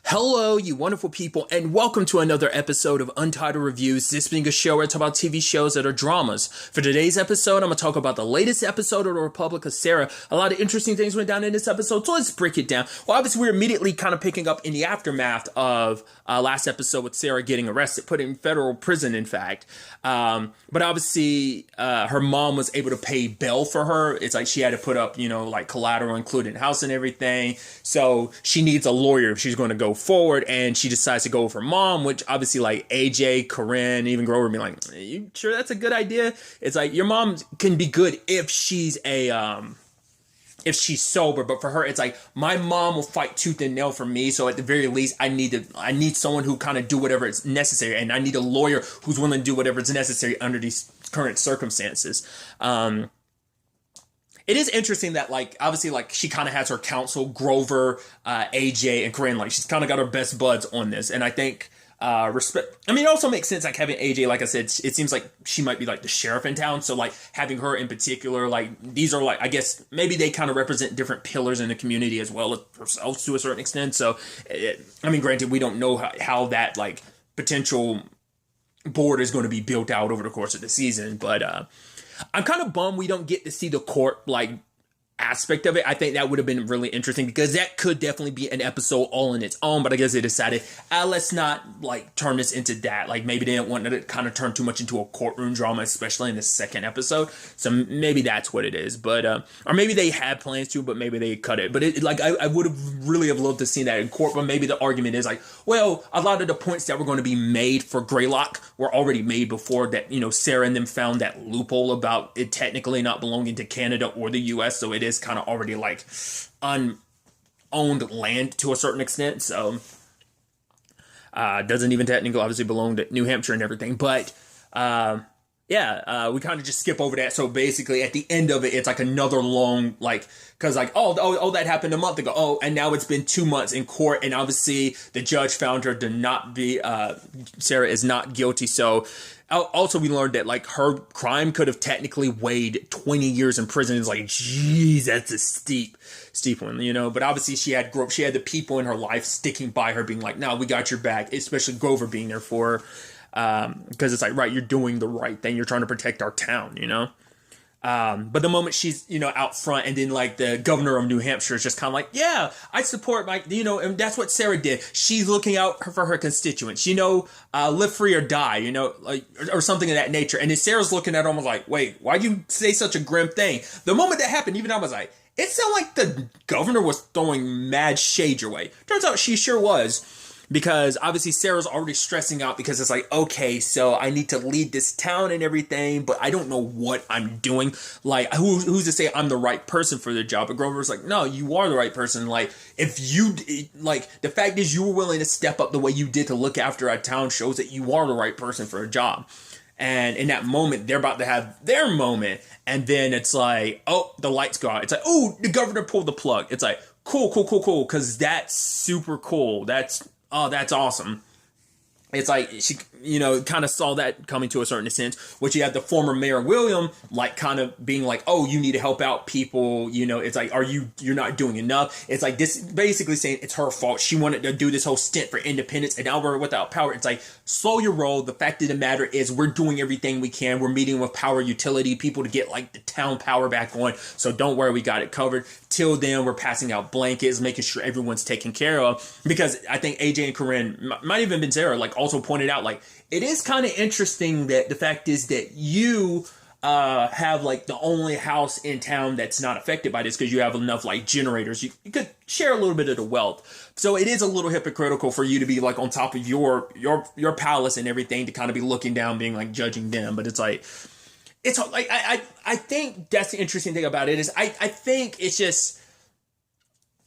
Hello, you wonderful people, and welcome to another episode of Untitled Reviews. This being a show where I talk about TV shows that are dramas. For today's episode, I'm going to talk about the latest episode of The Republic of Sarah. A lot of interesting things went down in this episode, so let's break it down. Well, obviously, we're immediately kind of picking up in the aftermath of last episode with Sarah getting arrested, put in federal prison, in fact. But obviously, her mom was able to pay bail for her. It's like she had to put up, like collateral, including house and everything. So she needs a lawyer if she's going to go forward, and she decides to go with her mom, which obviously like AJ, Corinne, even Grover be like, you sure that's a good idea? It's like your mom can be good if she's if she's sober, but for her it's like my mom will fight tooth and nail for me, so at the very least I need someone who kind of do whatever is necessary, and I need a lawyer who's willing to do whatever is necessary under these current circumstances. It is interesting that, like, obviously, like, she kind of has her counsel, Grover, AJ, and Corinne. Like, she's kind of got her best buds on this. And I think, respect... I mean, it also makes sense, like, having AJ, like I said, it seems like she might be, like, the sheriff in town. So, like, having her in particular, like, these are, like, I guess, maybe they kind of represent different pillars in the community as well as herself to a certain extent. So, I mean, granted, we don't know how that, like, potential board is going to be built out over the course of the season. But, I'm kind of bummed we don't get to see the court, like, aspect of it. I think that would have been really interesting because that could definitely be an episode all in its own, but I guess they decided, let's not, like, turn this into that. Like, maybe they didn't want to kind of turn too much into a courtroom drama, especially in the second episode. So maybe that's what it is. But, or maybe they had plans to, but maybe they cut it. But I would have really have loved to see that in court, but maybe the argument is like, well, a lot of the points that were going to be made for Greylock were already made before that, Sarah and them found that loophole about it technically not belonging to Canada or the US. So it is kind of already like unowned land to a certain extent. So doesn't even technically obviously belong to New Hampshire and everything. But we kind of just skip over that. So basically at the end of it, it's like another long, like, because like, oh, that happened a month ago. Oh, and now it's been 2 months in court. And obviously the judge found her to not be, Sarah is not guilty. So also we learned that like her crime could have technically weighed 20 years in prison. It's like, geez, that's a steep one, but obviously she had the people in her life sticking by her being like, no, we got your back, especially Grover being there for her. Because it's like, right, you're doing the right thing. You're trying to protect our town, but the moment she's, out front, and then like the governor of New Hampshire is just kind of like, yeah, I support my, and that's what Sarah did. She's looking out for her constituents, live free or die, like, or something of that nature. And then Sarah's looking at her almost like, wait, why'd you say such a grim thing? The moment that happened, even I was like, it sounded like the governor was throwing mad shade your way. Turns out she sure was. Because obviously Sarah's already stressing out because it's like, okay, so I need to lead this town and everything, but I don't know what I'm doing. Like, who's to say I'm the right person for the job? But Grover's like, no, you are the right person. Like, if you, like, the fact is you were willing to step up the way you did to look after our town shows that you are the right person for a job. And in that moment, they're about to have their moment. And then it's like, oh, the lights go out. It's like, oh, the governor pulled the plug. It's like, cool. Because that's super cool. That's awesome. It's like she, kind of saw that coming to a certain extent, which you had the former Mayor William, like, kind of being like, oh, you need to help out people. It's like, you're not doing enough. It's like this basically saying it's her fault. She wanted to do this whole stint for independence, and now we're without power. It's like, slow your roll. The fact of the matter is we're doing everything we can. We're meeting with power utility people to get like the town power back on. So don't worry, we got it covered. Till then, we're passing out blankets, making sure everyone's taken care of. Because I think AJ and Corinne, might even been Sarah, like, also pointed out, like, it is kind of interesting that the fact is that you have like the only house in town that's not affected by this because you have enough like generators. You could share a little bit of the wealth. So it is a little hypocritical for you to be like on top of your palace and everything to kind of be looking down, being like judging them. But it's like, I think that's the interesting thing about it is I think it's just,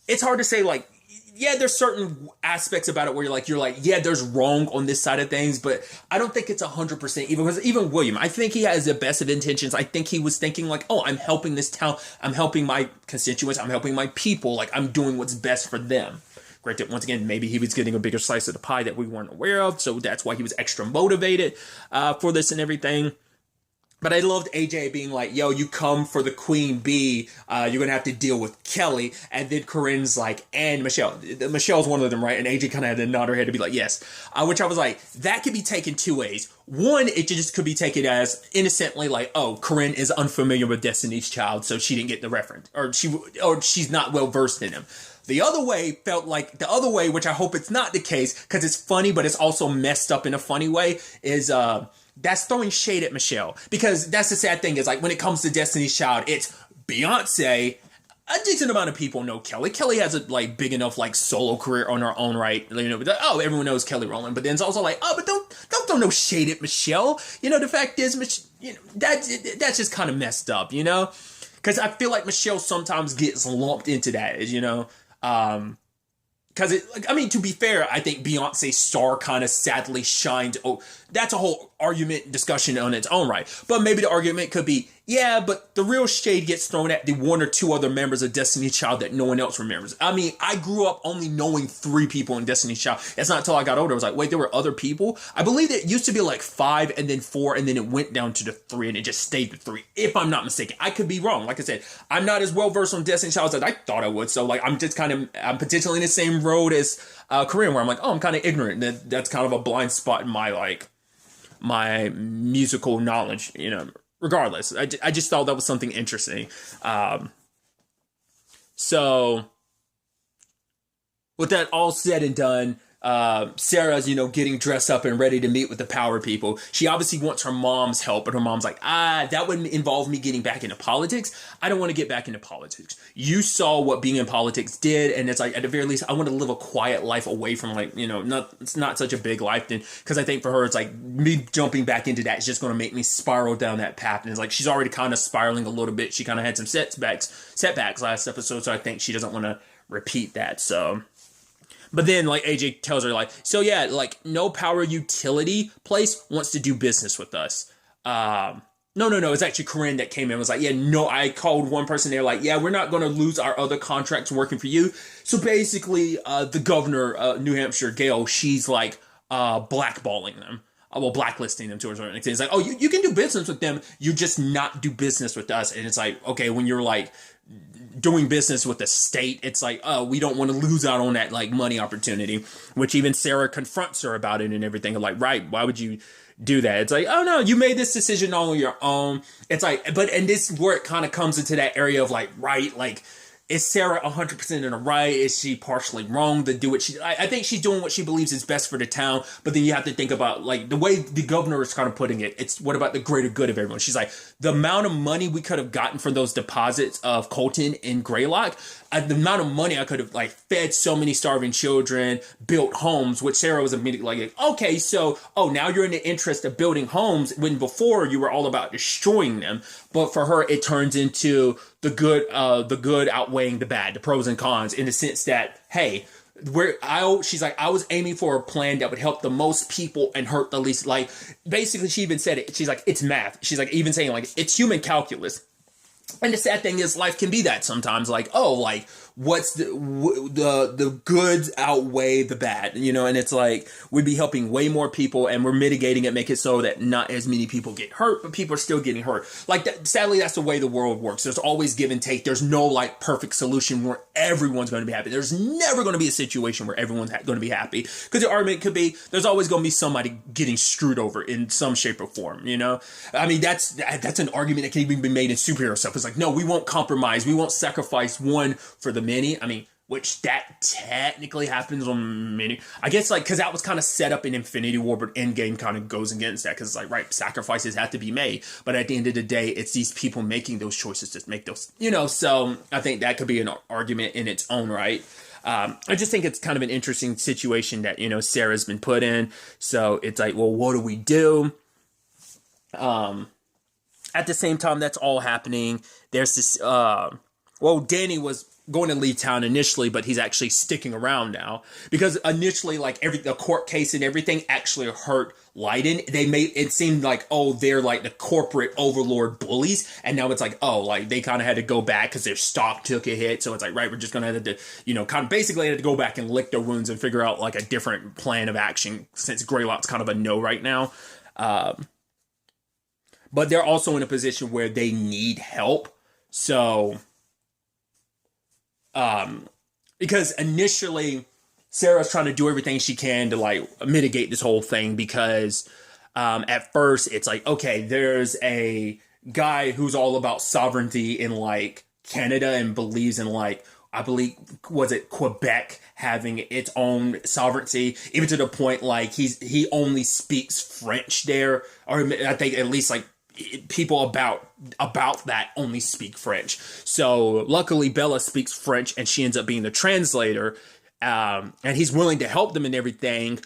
it's hard to say like, yeah, there's certain aspects about it where you're like, yeah, there's wrong on this side of things, but I don't think it's 100% even, because even William, I think he has the best of intentions. I think he was thinking like, oh, I'm helping this town. I'm helping my constituents. I'm helping my people. Like, I'm doing what's best for them. Granted, once again, maybe he was getting a bigger slice of the pie that we weren't aware of. So that's why he was extra motivated for this and everything. But I loved AJ being like, yo, you come for the queen bee, you're going to have to deal with Kelly. And then Corinne's like, and Michelle. Michelle's one of them, right? And AJ kind of had to nod her head to be like, yes. Which I was like, that could be taken two ways. One, it just could be taken as innocently like, oh, Corinne is unfamiliar with Destiny's Child, so she didn't get the reference. Or she's not well versed in him. The other way felt like, which I hope it's not the case, because it's funny, but it's also messed up in a funny way, is that's throwing shade at Michelle. Because that's the sad thing, is like when it comes to Destiny's Child, it's Beyonce. A decent amount of people know Kelly. Kelly has a like big enough like solo career on her own right. You know, oh, everyone knows Kelly Rowland. But then it's also like, oh, but don't throw no shade at Michelle. You know, the fact is, you know, that's just kind of messed up. You know, because I feel like Michelle sometimes gets lumped into that. You know, because to be fair, I think Beyonce's star kind of sadly shined. Oh, that's a whole argument discussion on its own right. But maybe the argument could be, yeah, but the real shade gets thrown at the one or two other members of Destiny's Child that no one else remembers. I mean, I grew up only knowing 3 people in Destiny's Child. It's not until I got older I was like, wait, there were other people? I believe it used to be like 5 and then 4 and then it went down to the 3 and it just stayed the 3, if I'm not mistaken. I could be wrong. Like I said, I'm not as well versed on Destiny's Child as I thought I would. So like, I'm potentially in the same road as Corinne, where I'm like, oh, I'm kind of ignorant. That's kind of a blind spot in my musical knowledge, you know. Regardless, I just thought that was something interesting. So, with that all said and done, Sarah's, you know, getting dressed up and ready to meet with the power people. She obviously wants her mom's help, but her mom's like, that wouldn't involve me getting back into politics. I don't want to get back into politics. You saw what being in politics did, and it's like, at the very least, I want to live a quiet life away from, like, you know, it's not such a big life. Then, because I think for her, it's like, me jumping back into that is just going to make me spiral down that path. And it's like, she's already kind of spiraling a little bit. She kind of had some setbacks last episode, so I think she doesn't want to repeat that, so... But then, like, AJ tells her, like, so yeah, like, no power utility place wants to do business with us. No, it's actually Corinne that came in and was like, yeah, no, I called one person there, like, yeah, we're not going to lose our other contracts working for you. So basically, the governor, New Hampshire, Gail, she's, like, blackballing them. Blacklisting them to a certain extent. It's like, oh, you can do business with them, you just not do business with us. And it's like, okay, when you're, like, doing business with the state, it's like, oh, we don't want to lose out on that like money opportunity, which even Sarah confronts her about it and everything. Like, right, why would you do that? It's like, oh no, you made this decision on your own. It's like, and this is where it kind of comes into that area of like, right, like, is Sarah 100% in the right? Is she partially wrong to do what I think she's doing what she believes is best for the town, but then you have to think about, like, the way the governor is kind of putting it, it's what about the greater good of everyone? She's like, the amount of money we could have gotten for those deposits of Colton and Greylock, the amount of money I could have, like, fed so many starving children, built homes, which Sarah was immediately like, okay, so, now you're in the interest of building homes when before you were all about destroying them. But for her, it turns into the good outweighing the bad, the pros and cons, in the sense that, hey, she's like, I was aiming for a plan that would help the most people and hurt the least. Like, basically, she even said it. She's like, it's math. She's like, even saying, like, it's human calculus. And the sad thing is, life can be that sometimes. Like, oh, like, what's the goods outweigh the bad, you know? And it's like, we'd be helping way more people, and we're mitigating it, make it so that not as many people get hurt, but people are still getting hurt. Like, that, sadly, that's the way the world works. There's always give and take. There's no, like, perfect solution where everyone's going to be happy. There's never going to be a situation where everyone's going to be happy. Because the argument could be, there's always going to be somebody getting screwed over in some shape or form, you know? I mean, that's an argument that can even be made in superhero stuff. It's like, no, we won't compromise. We won't sacrifice one for the many. I mean, which that technically happens on many. I guess, like, because that was kind of set up in Infinity War, but Endgame kind of goes against that, because it's like, right, sacrifices have to be made. But at the end of the day, it's these people making those choices to make those, you know, so I think that could be an argument in its own right. I just think it's kind of an interesting situation that, you know, Sarah's been put in. So it's like, well, what do we do? At the same time, that's all happening. There's this, Danny was going to leave town initially, but he's actually sticking around now, because initially, like, the court case and everything actually hurt Leiden. They made it seem like, oh, they're like the corporate overlord bullies, and now it's like, oh, like, they kind of had to go back because their stock took a hit. So it's like, right, we're just gonna have to, you know, kind of basically had to go back and lick their wounds and figure out like a different plan of action, since Greylock's kind of a no right now. but they're also in a position where they need help. So, because initially Sarah's trying to do everything she can to like mitigate this whole thing because at first it's like, okay, there's a guy who's all about sovereignty in like Canada and believes in like, I believe, was it Quebec having its own sovereignty, even to the point like he only speaks French there, or I think at least like people about that only speak French. So luckily Bella speaks French and she ends up being the translator, and he's willing to help them and everything,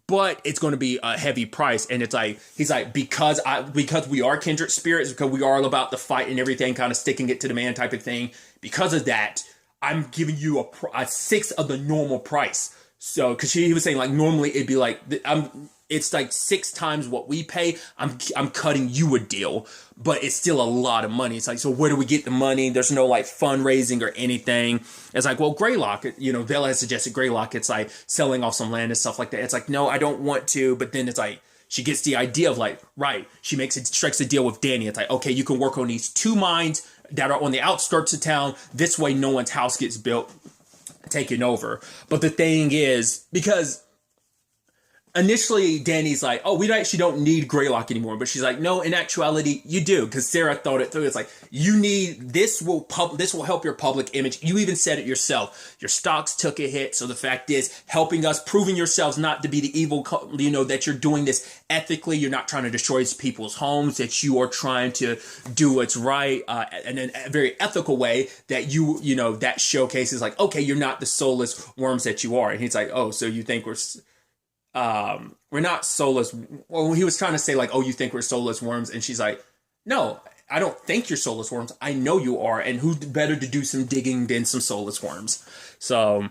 but it's going to be a heavy price. And it's like, he's like, because we are kindred spirits, because we are all about the fight and everything, kind of sticking it to the man type of thing, because of that, I'm giving you a sixth of the normal price. So, because he was saying like normally it'd be like it's like 6 times what we pay. I'm cutting you a deal, but it's still a lot of money. It's like, so where do we get the money? There's no like fundraising or anything. It's like, well, Greylock, Bella has suggested Greylock. It's like selling off some land and stuff like that. It's like, no, I don't want to. But then it's like, she gets the idea of like, right. She strikes a deal with Danny. It's like, okay, you can work on these 2 mines that are on the outskirts of town. This way, no one's house gets built, taken over. But the thing is, because initially Danny's like, oh, we actually don't need Greylock anymore. But she's like, no, in actuality, you do. Because Sarah thought it through. It's like, you need, this will help your public image. You even said it yourself. Your stocks took a hit. So the fact is, helping us, proving yourselves not to be the evil, that you're doing this ethically. You're not trying to destroy people's homes, that you are trying to do what's right, and in a very ethical way, that that showcases like, okay, you're not the soulless worms that you are. And he's like, oh, so you think we're not soulless. Well, he was trying to say like, oh, you think we're soulless worms? And she's like, no, I don't think you're soulless worms. I know you are. And who better to do some digging than some soulless worms? So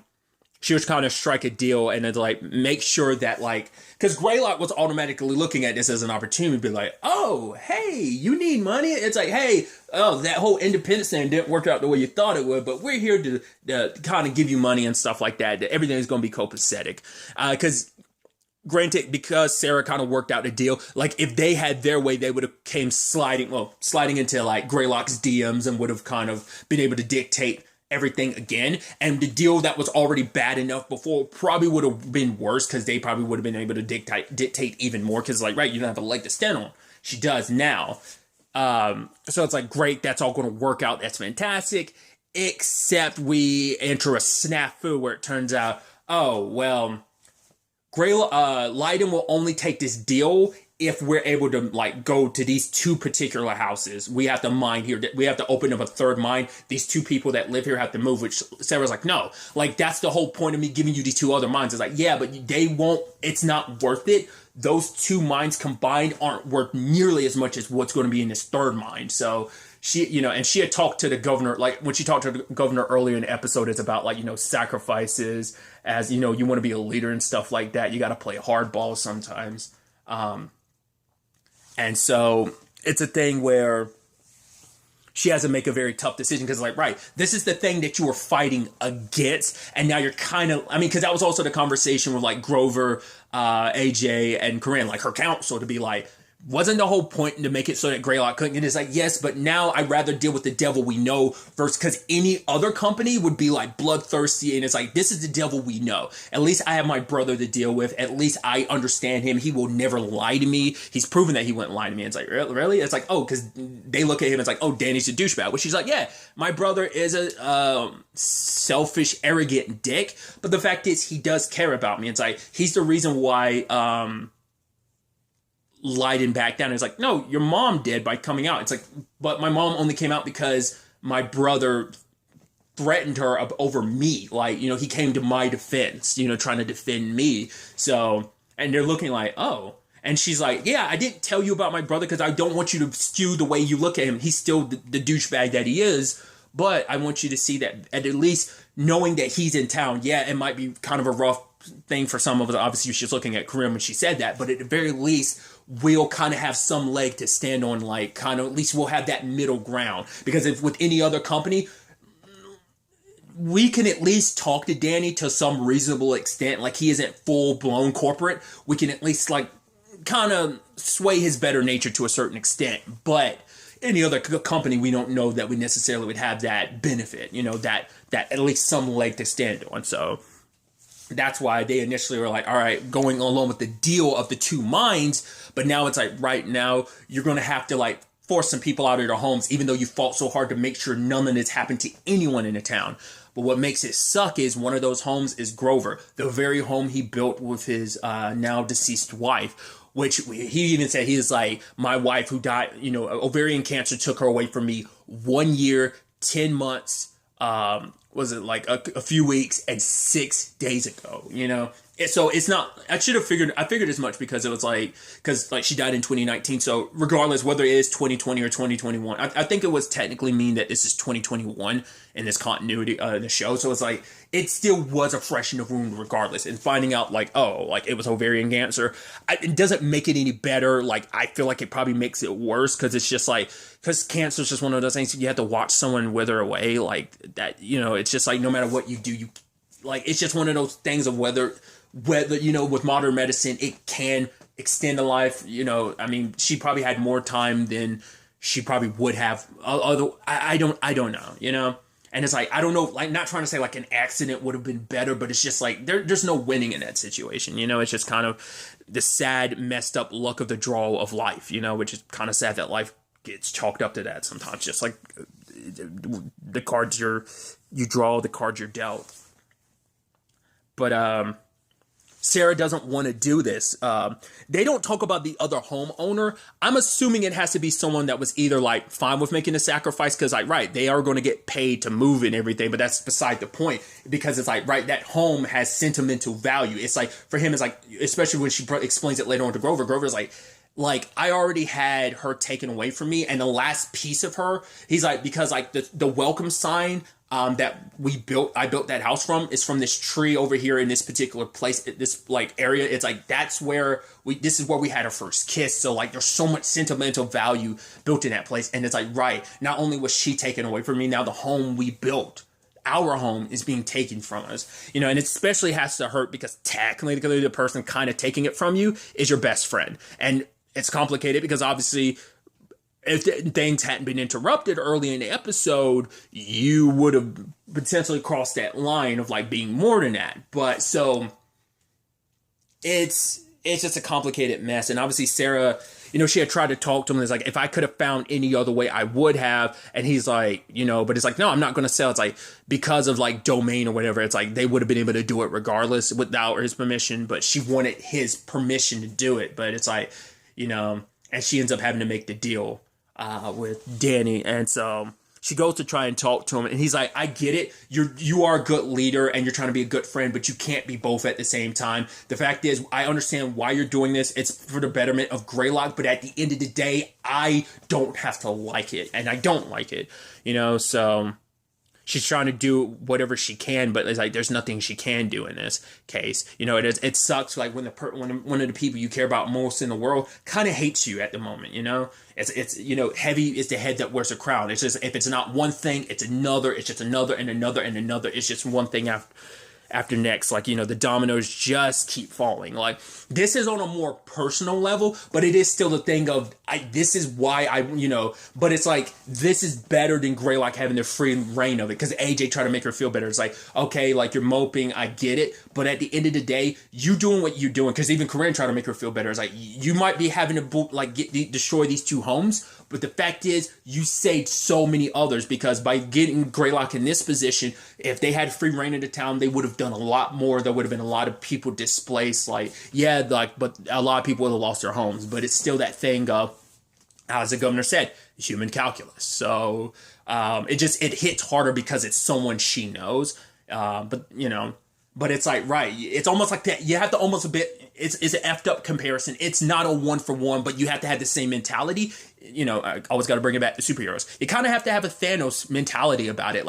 she was kind of strike a deal and then like make sure that like, because Greylock was automatically looking at this as an opportunity to be like, oh, hey, you need money? It's like, hey, oh, that whole independence thing didn't work out the way you thought it would, but we're here to kind of give you money and stuff like that. That everything's going to be copacetic. Because granted, because Sarah kind of worked out a deal, like if they had their way, they would have came sliding into like Greylock's DMs and would have kind of been able to dictate everything again. And the deal that was already bad enough before probably would have been worse, because they probably would have been able to dictate even more, because like, right, you don't have a leg to stand on. She does now. So it's like, great, that's all going to work out. That's fantastic. Except we enter a snafu where it turns out, oh, well, Leiden will only take this deal if we're able to like go to these 2 particular houses. We have to mine here. We have to open up a 3rd mine. These 2 people that live here have to move, which Sarah's like, no, like that's the whole point of me giving you these 2 other mines. It's like, yeah, but they won't, it's not worth it. Those 2 mines combined aren't worth nearly as much as what's going to be in this 3rd mine. So she, and she had talked to the governor, like when she talked to the governor earlier in the episode, it's about like, sacrifices, as you want to be a leader and stuff like that. You got to play hardball sometimes. And so it's a thing where she has to make a very tough decision, because like, right, this is the thing that you were fighting against. And now you're kind of, because that was also the conversation with like Grover, AJ and Corinne, like her counsel, to be like, wasn't the whole point to make it so that Greylock couldn't? And it's like, yes, but now I'd rather deal with the devil we know versus, because any other company would be like bloodthirsty. And it's like, this is the devil we know. At least I have my brother to deal with. At least I understand him. He will never lie to me. He's proven that he wouldn't lie to me. It's like, really? It's like, oh, because they look at him, it's like, oh, Danny's a douchebag. Which she's like, yeah, my brother is a selfish, arrogant dick. But the fact is, he does care about me. It's like, he's the reason why Leiden back down. It's like, no, your mom did by coming out. It's like, but my mom only came out because my brother threatened her over me. Like, he came to my defense, trying to defend me. So, and they're looking like, oh. And she's like, yeah, I didn't tell you about my brother because I don't want you to skew the way you look at him. He's still the douchebag that he is. But I want you to see that at least knowing that he's in town. Yeah, it might be kind of a rough thing for some of us. Obviously, she's looking at Corinne when she said that. But at the very least, we'll kind of have some leg to stand on, like kind of, at least we'll have that middle ground. Because if with any other company, we can at least talk to Danny to some reasonable extent. Like, he isn't full blown corporate. We can at least like kind of sway his better nature to a certain extent. But any other company, we don't know that we necessarily would have that benefit, that at least some leg to stand on. So that's why they initially were like, all right, going along with the deal of the two mines. But now it's like, right now, you're going to have to like force some people out of their homes, even though you fought so hard to make sure none of this happened to anyone in the town. But what makes it suck is one of those homes is Grover, the very home he built with his now deceased wife, which he even said, he is like, my wife who died, ovarian cancer took her away from me 1 year, 10 months, was it like a few weeks and 6 days ago, So it's not, I figured as much because it was because she died in 2019. So regardless, whether it is 2020 or 2021, I think it was technically mean that this is 2021 in this continuity of the show. So it's like, it still was a fresh in the wound regardless. And finding out it was ovarian cancer, it doesn't make it any better. I feel like it probably makes it worse because it's just because cancer is just one of those things you have to watch someone wither away that, it's just no matter what you do, it's just one of those things of whether, with modern medicine, it can extend a life, I mean, she probably had more time than she probably would have. I don't know, and it's I don't know, not trying to say an accident would have been better, but it's just there's no winning in that situation, it's just kind of the sad, messed up luck of the draw of life, which is kind of sad that life gets chalked up to that sometimes, just the cards you draw, the cards you're dealt. But, Sarah doesn't want to do this. They don't talk about the other homeowner. I'm assuming it has to be someone that was either fine with making a sacrifice because right, they are going to get paid to move and everything, but that's beside the point because it's right, that home has sentimental value. It's for him, it's especially when she explains it later on to Grover. Grover's I already had her taken away from me, and the last piece of her, he's because the welcome sign that I built that house from is from this tree over here in this particular place, this area. It's that's where this is where we had our first kiss. So there's so much sentimental value built in that place. And it's right, not only was she taken away from me, now the home we built, our home, is being taken from us, and it especially has to hurt because technically the person kind of taking it from you is your best friend. And it's complicated because obviously if things hadn't been interrupted early in the episode, you would have potentially crossed that line of being more than that. But so it's just a complicated mess. And obviously Sarah, she had tried to talk to him. It's if I could have found any other way, I would have. And he's but it's no, I'm not going to sell. It's because of domain or whatever. It's they would have been able to do it regardless without his permission. But she wanted his permission to do it. But it's and she ends up having to make the deal with Danny. And so she goes to try and talk to him, and he's I get it. You are a good leader and you're trying to be a good friend, but you can't be both at the same time. The fact is, I understand why you're doing this. It's for the betterment of Greylock, but at the end of the day, I don't have to like it, and I don't like it, so she's trying to do whatever she can, but it's there's nothing she can do in this case. It sucks when when one of the people you care about most in the world kind of hates you at the moment. It's heavy is the head that wears a crown. It's just, if it's not one thing, it's another. It's just another and another and another. It's just one thing after next. the dominoes just keep falling. This is on a more personal level, but it is still the thing of this is why but it's this is better than Greylock having the free reign of it, because AJ tried to make her feel better. It's okay, you're moping, I get it, but at the end of the day, you doing what you're doing, because even Corinne tried to make her feel better. It's you might be having to destroy these two homes, but the fact is you saved so many others, because by getting Greylock in this position, if they had free reign of the town, they would have done a lot more. There would have been a lot of people displaced. But a lot of people would have lost their homes. But it's still that thing of, as the governor said, human calculus. So it hits harder because it's someone she knows. But it's right. It's almost like that. You have to almost a bit. It's an effed up comparison. It's not a 1-for-1, but you have to have the same mentality. I always got to bring it back to superheroes. You kind of have to have a Thanos mentality about it.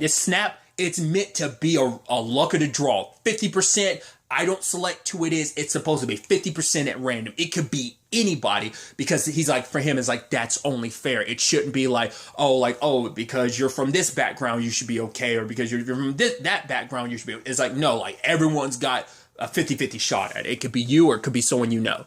This snap, it's meant to be a luck of the draw. 50%. I don't select who it is. It's supposed to be 50% at random. It could be anybody, because he's for him, it's that's only fair. It shouldn't be because you're from this background, you should be okay. Or because you're from that background, you should be. It's no, everyone's got a 50-50 shot at it. It could be you or it could be someone you know.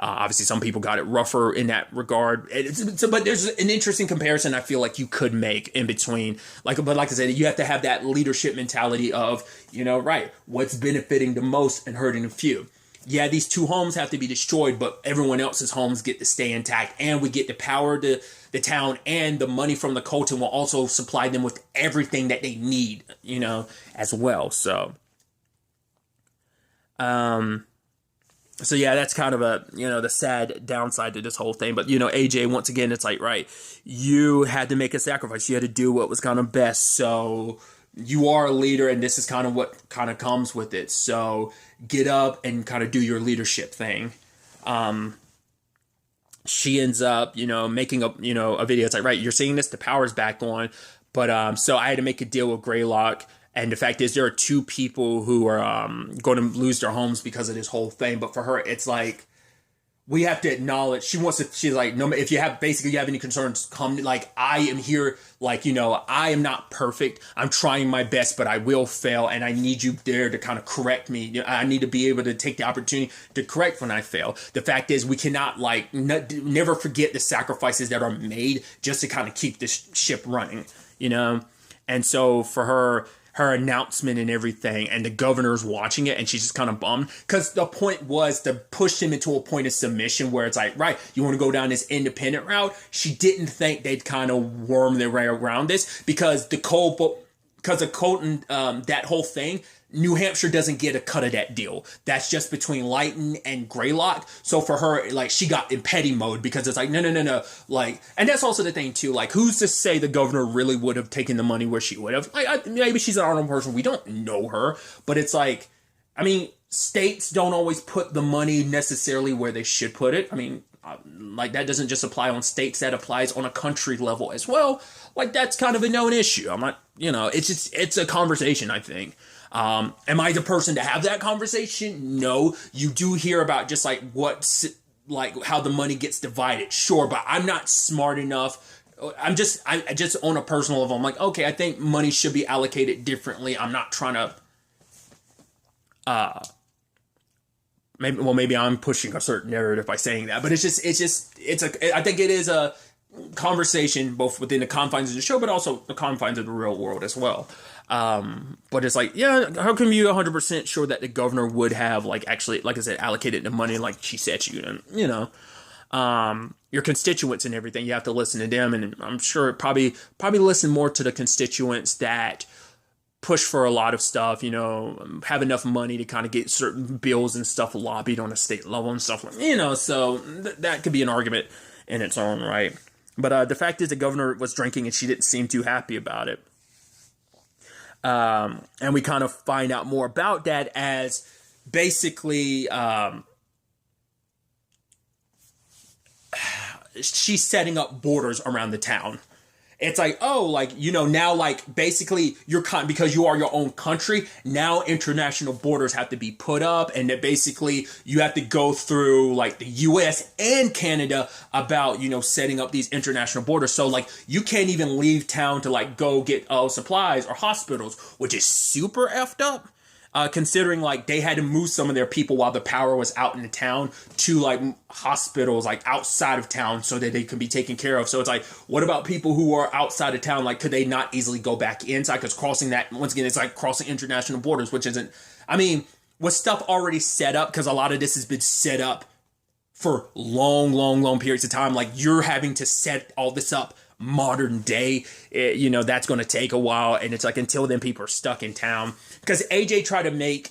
Obviously, some people got it rougher in that regard. But there's an interesting comparison I feel like you could make in between. But like I said, you have to have that leadership mentality of, right, what's benefiting the most and hurting the few. Yeah, these 2 homes have to be destroyed, but everyone else's homes get to stay intact, and we get the power to the town, and the money from the Colton will also supply them with everything that they need, as well. So, so yeah, that's kind of the sad downside to this whole thing. But, AJ, once again, it's like, right, you had to make a sacrifice. You had to do what was kind of best. So you are a leader, and this is kind of what kind of comes with it. So get up and kind of do your leadership thing. She ends up, making a video. It's like, right, you're seeing this, the power's back on. But, so I had to make a deal with Greylock. And the fact is, there are 2 people who are going to lose their homes because of this whole thing. But for her, it's like, we have to acknowledge, she's like, no, if you have any concerns, come, like, I am here, like, I am not perfect. I'm trying my best, but I will fail. And I need you there to kind of correct me. I need to be able to take the opportunity to correct when I fail. The fact is, we cannot, never forget the sacrifices that are made just to kind of keep this ship running, And so for her announcement and everything, and the governor's watching it, and she's just kind of bummed, because the point was to push him into a point of submission where it's like, right, you want to go down this independent route. She didn't think they'd kind of worm their way around this, because of Colton, that whole thing, New Hampshire doesn't get a cut of that deal. That's just between Lighton and Greylock. So for her, she got in petty mode, because it's like, no. And that's also the thing too. Who's to say the governor really would have taken the money where she would have? Maybe she's an honorable person. We don't know her, but it's like, states don't always put the money necessarily where they should put it. That doesn't just apply on states. That applies on a country level as well. That's kind of a known issue. I'm not, it's a conversation, I think. Am I the person to have that conversation? No. You do hear about just how the money gets divided. Sure, but I'm not smart enough. I just on a personal level, I'm like, okay, I think money should be allocated differently. I'm not trying to, maybe I'm pushing a certain narrative by saying that, but I think it is a conversation both within the confines of the show, but also the confines of the real world as well. But it's like, yeah, how can you 100% sure that the governor would have actually, like I said, allocated the money like she said she would, your constituents and everything, you have to listen to them. And I'm sure probably listen more to the constituents that push for a lot of stuff, have enough money to kind of get certain bills and stuff lobbied on a state level and stuff so that could be an argument in its own right. But the fact is, the governor was drinking and she didn't seem too happy about it. And we kind of find out more about that as basically she's setting up borders around the town. It's like, now basically because you are your own country, now international borders have to be put up, and that basically you have to go through the US and Canada about, setting up these international borders. So you can't even leave town to go get supplies or hospitals, which is super effed up. Considering they had to move some of their people while the power was out in the town to hospitals outside of town so that they could be taken care of. So it's what about people who are outside of town? Could they not easily go back inside? Because crossing that, once again, it's crossing international borders, which isn't, was stuff already set up? Because a lot of this has been set up for long periods of time. You're having to set all this up modern day, that's going to take a while, and it's until then people are stuck in town. Because AJ tried to make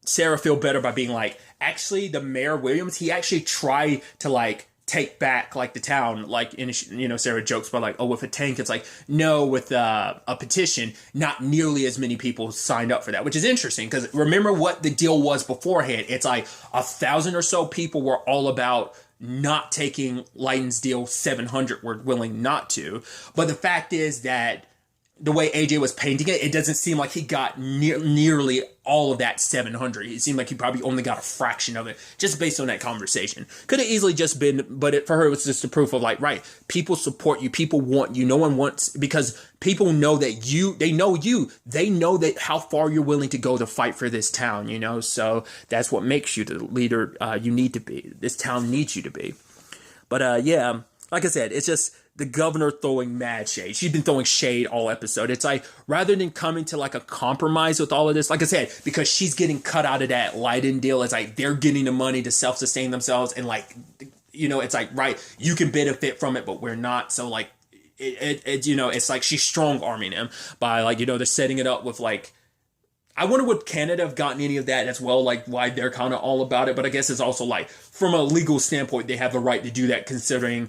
Sarah feel better by being actually the Mayor Williams, he actually tried to take back the town, and Sarah jokes about with a tank. It's no, with a petition, not nearly as many people signed up for that, which is interesting because remember what the deal was beforehand. It's 1,000 or so people were all about not taking Lighton's deal. 700 were willing not to. But the fact is that the way AJ was painting it, it doesn't seem like he got nearly all of that 700. It seemed like he probably only got a fraction of it, just based on that conversation. Could have easily just been, but for her, it was just a proof of like, right, people support you, people want you, no one wants, because people know that they know that how far you're willing to go to fight for this town, you know, so that's what makes you the leader you need to be. This town needs you to be. But yeah, like I said, it's just the governor throwing mad shade. She's been throwing shade all episode. It's like, rather than coming to like a compromise with all of this, like I said, because she's getting cut out of that Leiden deal, it's like they're getting the money to self-sustain themselves. And like, you know, it's like, right, you can benefit from it, but we're not. So like, it you know, it's like she's strong-arming him by like, you know, they're setting it up with like, I wonder would Canada have gotten any of that as well, like why they're kind of all about it. But I guess it's also like, from a legal standpoint, they have the right to do that considering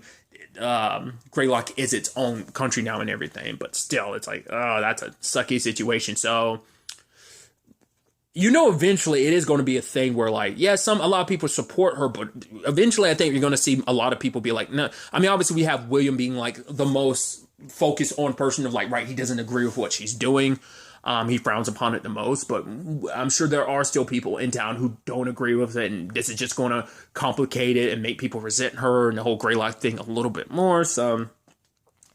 Greylock is its own country now and everything, but still it's like, oh, that's a sucky situation. So you know, eventually it is going to be a thing where like, yeah, a lot of people support her, but eventually I think you're going to see a lot of people be like, no. I mean, obviously we have William being like the most focused on person of like, right, he doesn't agree with what she's doing. He frowns upon it the most, but I'm sure there are still people in town who don't agree with it, and this is just going to complicate it and make people resent her and the whole Greylock thing a little bit more. So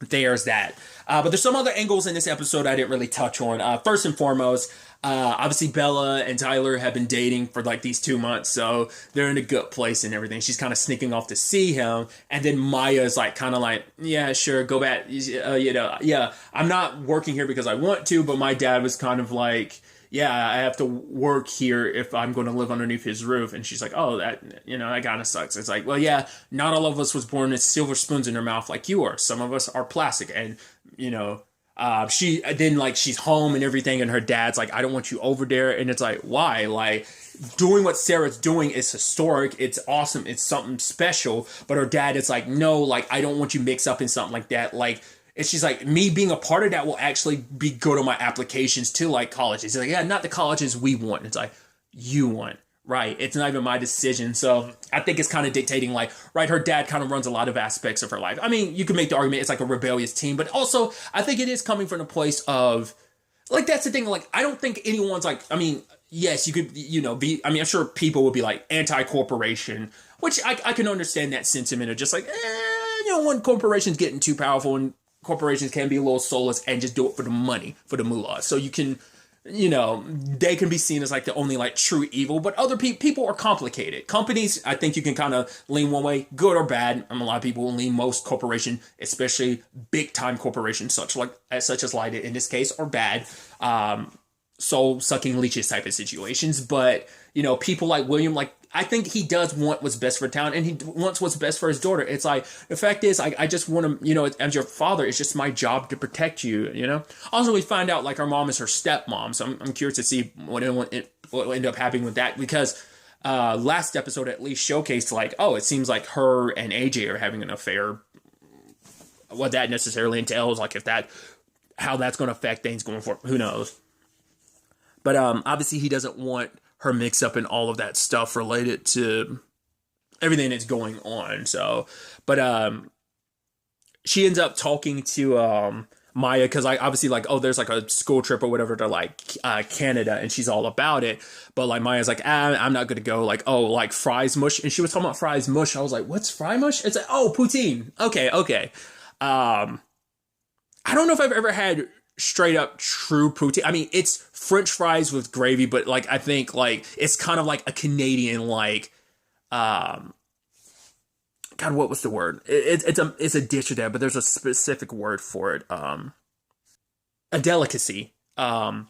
there's that. But there's some other angles in this episode I didn't really touch on. First and foremost, obviously Bella and Tyler have been dating for like these 2 months, so they're in a good place and everything. She's kind of sneaking off to see him, and then Maya's like kind of like, yeah, sure, go back. You know, yeah, I'm not working here because I want to, but my dad was kind of like, yeah, I have to work here if I'm going to live underneath his roof. And she's like, oh, that, you know, that kind of sucks. It's like, well, yeah, not all of us was born with silver spoons in our mouth like you are. Some of us are plastic. And, you know, she's home and everything, and her dad's like, I don't want you over there. And it's like, why? Like, doing what Sarah's doing is historic, it's awesome, it's something special, but her dad is like, no, like, I don't want you mixed up in something like that. Like, and she's like, me being a part of that will actually be good on my applications to like colleges. He's like, yeah, not the colleges we want. It's like, you want. Right. It's not even my decision. So I think it's kind of dictating, like, right, her dad kind of runs a lot of aspects of her life. I mean, you could make the argument it's like a rebellious teen, but also I think it is coming from a place of, like, that's the thing. Like, I don't think anyone's like, I mean, yes, you could, you know, be, I mean, I'm sure people would be like anti-corporation, which I can understand that sentiment of just like, you know, when corporations getting too powerful and corporations can be a little soulless and just do it for the money, for the moolah. So you can, you know, they can be seen as like the only like true evil, but other people are complicated. Companies, I think you can kind of lean one way, good or bad. A lot of people will lean most corporation, especially big time corporations, such as Lyda in this case, are bad. Soul sucking leeches type of situations. But, you know, people like William, like, I think he does want what's best for town, and he wants what's best for his daughter. It's like, the fact is, I just want to, you know, as your father, it's just my job to protect you, you know? Also, we find out, like, her mom is her stepmom, so I'm curious to see what will end up happening with that, because last episode at least showcased, like, oh, it seems like her and AJ are having an affair. What that necessarily entails, like, how that's going to affect things going forward, who knows? But obviously, he doesn't want her mix up in all of that stuff related to everything that's going on. So, but she ends up talking to Maya, because I obviously, like, oh, there's like a school trip or whatever to like Canada, and she's all about it. But like Maya's like, I'm not gonna go. Like, oh, like fries mush, and she was talking about fries mush. I was like, what's fry mush? It's like, oh, poutine. Okay. I don't know if I've ever had straight up true poutine. I mean, it's French fries with gravy, but like, I think like it's kind of like a Canadian, like, God, what was the word? It's a dish of that, but there's a specific word for it. A delicacy, a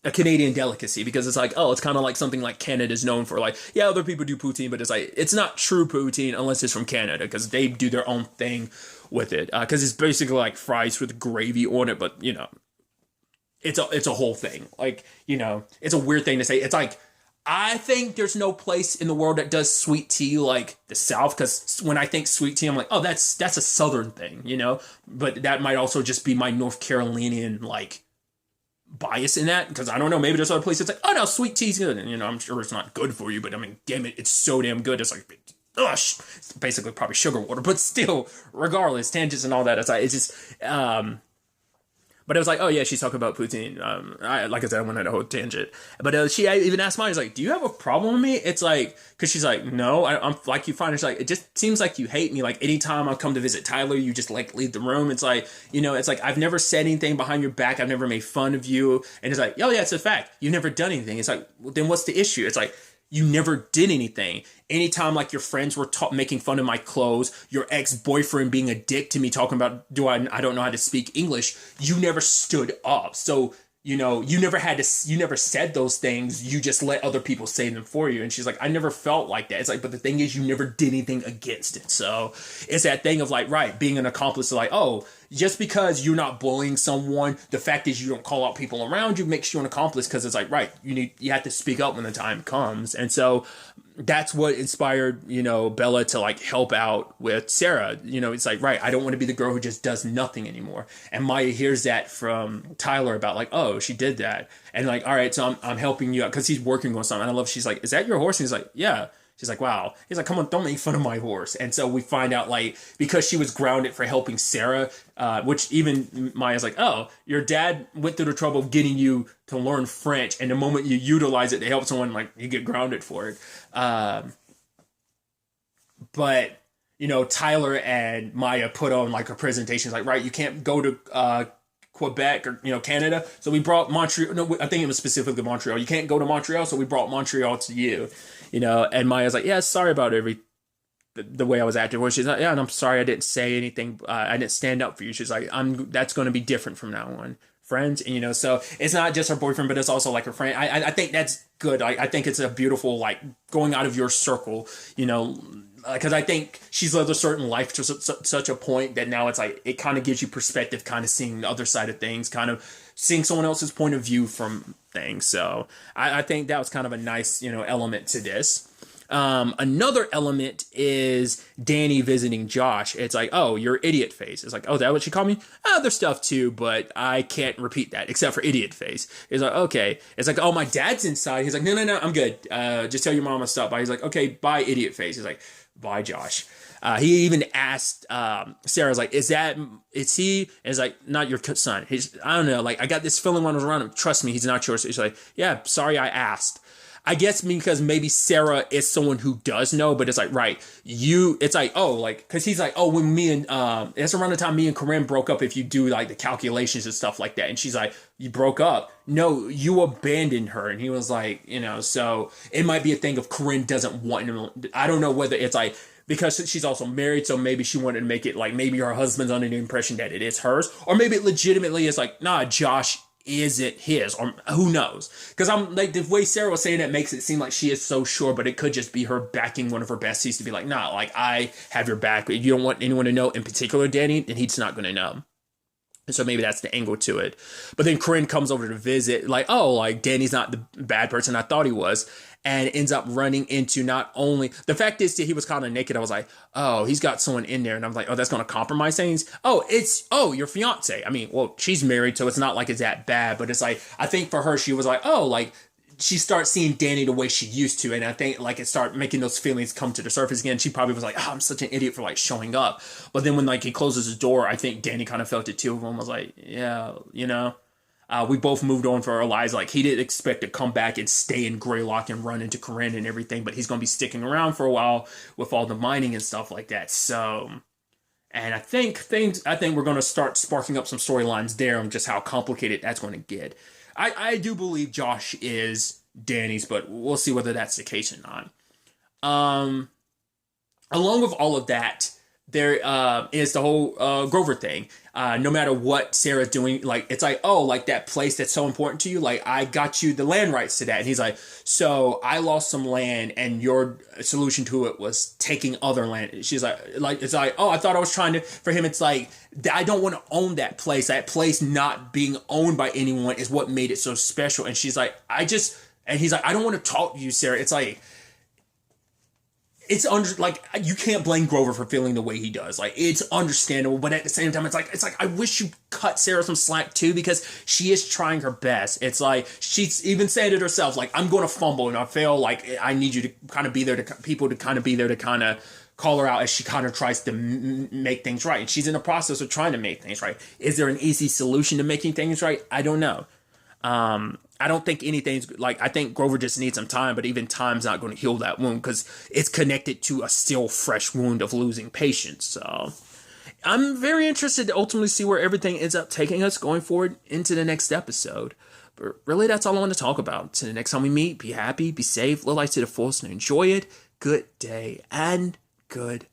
Canadian delicacy, because it's like, oh, it's kind of like something like Canada's known for. Like, yeah, other people do poutine, but it's like, it's not true poutine unless it's from Canada, because they do their own thing with it. Because it's basically like fries with gravy on it, but you know, it's a whole thing. Like, you know, it's a weird thing to say. It's like, I think there's no place in the world that does sweet tea like the South, because when I think sweet tea, I'm like, oh, that's a Southern thing, you know? But that might also just be my North Carolinian, like, bias in that, because I don't know, maybe there's other places like, oh, no, sweet tea's good. And, you know, I'm sure it's not good for you, but I mean, damn it, it's so damn good. It's like, it's basically probably sugar water, but still, regardless, tangents and all that, it's just, But it was like, oh yeah, she's talking about poutine. Like I said, I went on a whole tangent. But she even asked mine, she's like, do you have a problem with me? It's like, because she's like, no, I'm like, you find it. She's like, it just seems like you hate me. Like anytime I come to visit Tyler, you just like leave the room. It's like, it's like, I've never said anything behind your back. I've never made fun of you. And it's like, oh yeah, it's a fact. You've never done anything. It's like, well, then what's the issue? It's like, you never did anything. Anytime like your friends were making fun of my clothes, your ex-boyfriend being a dick to me, talking about I don't know how to speak English, you never stood up. So, you never said those things. You just let other people say them for you. And she's like, I never felt like that. It's like, but the thing is, you never did anything against it. So it's that thing of like, right, being an accomplice, like, oh, just because you're not bullying someone, the fact is you don't call out people around you makes you an accomplice, because it's like, right, you have to speak up when the time comes. And so that's what inspired, Bella to like help out with Sarah. It's like, right, I don't want to be the girl who just does nothing anymore. And Maya hears that from Tyler about like, oh, she did that. And like, all right, so I'm helping you out, because he's working on something. And I love, she's like, is that your horse? And he's like, yeah. She's like, wow. He's like, come on, don't make fun of my horse. And so we find out, like, because she was grounded for helping Sarah, which even Maya's like, oh, your dad went through the trouble of getting you to learn French. And the moment you utilize it to help someone, like, you get grounded for it. But, Tyler and Maya put on, like, a presentation. Like, right, you can't go to Quebec or, Canada. So we brought Montreal. No, I think it was specifically Montreal. You can't go to Montreal. So we brought Montreal to you. And Maya's like, yeah, sorry about the way I was acting. Well, she's like, yeah, and I'm sorry I didn't say anything. I didn't stand up for you. She's like, that's going to be different from now on. Friends, and so it's not just her boyfriend, but it's also like her friend. I think that's good. I think it's a beautiful, like, going out of your circle, because I think she's lived a certain life to such a point that now it's like, it kind of gives you perspective, kind of seeing the other side of things, kind of seeing someone else's point of view from things. So I think that was kind of a nice, element to this. Another element is Danny visiting Josh. It's like, oh, your idiot face. It's like, oh, that what she called me? Other stuff too, but I can't repeat that except for idiot face. It's like, okay. It's like, oh, my dad's inside. He's like, no, I'm good. Just tell your mom to stop by. He's like, okay, bye, idiot face. He's like, bye, Josh. He even asked Sarah's like, is he? And he's like, not your son. I don't know. Like, I got this feeling when I was around him. Trust me, he's not yours. He's like, yeah, sorry, I asked. I guess because maybe Sarah is someone who does know, but it's like, right, it's like, oh, like, because he's like, oh, when me and, that's around the time me and Corinne broke up, if you do like the calculations and stuff like that. And she's like, you broke up? No, you abandoned her. And he was like, so it might be a thing of Corinne doesn't want him. I don't know whether it's like, because she's also married, so maybe she wanted to make it like, maybe her husband's under the impression that it is hers, or maybe it legitimately is like, nah, Josh isn't his, or who knows? Because I'm like, the way Sarah was saying it makes it seem like she is so sure, but it could just be her backing one of her besties to be like, nah, like, I have your back. If you don't want anyone to know, in particular Danny, then he's not going to know. And so maybe that's the angle to it. But then Corinne comes over to visit, like, oh, like, Danny's not the bad person I thought he was. And ends up running into not only... The fact is that he was kind of naked. I was like, oh, he's got someone in there. And I was like, oh, that's going to compromise things? Oh, your fiance. I mean, well, she's married, so it's not like it's that bad. But it's like, I think for her, she was like, oh, like... She starts seeing Danny the way she used to, and I think like it started making those feelings come to the surface again. She probably was like, oh, I'm such an idiot for like showing up. But then when like he closes his door, I think Danny kind of felt it too. Everyone was like, yeah, we both moved on for our lives. Like, he didn't expect to come back and stay in Greylock and run into Corinne and everything, but he's going to be sticking around for a while with all the mining and stuff like that. So, and I think we're going to start sparking up some storylines there on just how complicated that's going to get. I do believe Josh is Danny's, but we'll see whether that's the case or not. Along with all of that, there is the whole Grover thing. No matter what Sarah's doing, like, it's like, oh, like that place that's so important to you, like, I got you the land rights to that. And he's like, so I lost some land and your solution to it was taking other land. She's like, it's like, oh, I thought I was trying to, for him, it's like, I don't want to own that place. That place not being owned by anyone is what made it so special. And she's like, and he's like, I don't want to talk to you, Sarah. It's like, you can't blame Grover for feeling the way he does. Like, it's understandable, but at the same time, it's like I wish you cut Sarah some slack too, because she is trying her best. It's like, she's even said it herself, like, I'm going to fumble and I fail. Like, I need you to kind of be there to people to kind of be there to kind of call her out as she kind of tries to make things right. And she's in the process of trying to make things right. Is there an easy solution to making things right? I don't know. I don't think anything's like, I think Grover just needs some time, but even time's not going to heal that wound because it's connected to a still fresh wound of losing patience. So I'm very interested to ultimately see where everything ends up taking us going forward into the next episode. But really, that's all I want to talk about. So the next time we meet, be happy, be safe, live life to the fullest, and enjoy it. Good day and good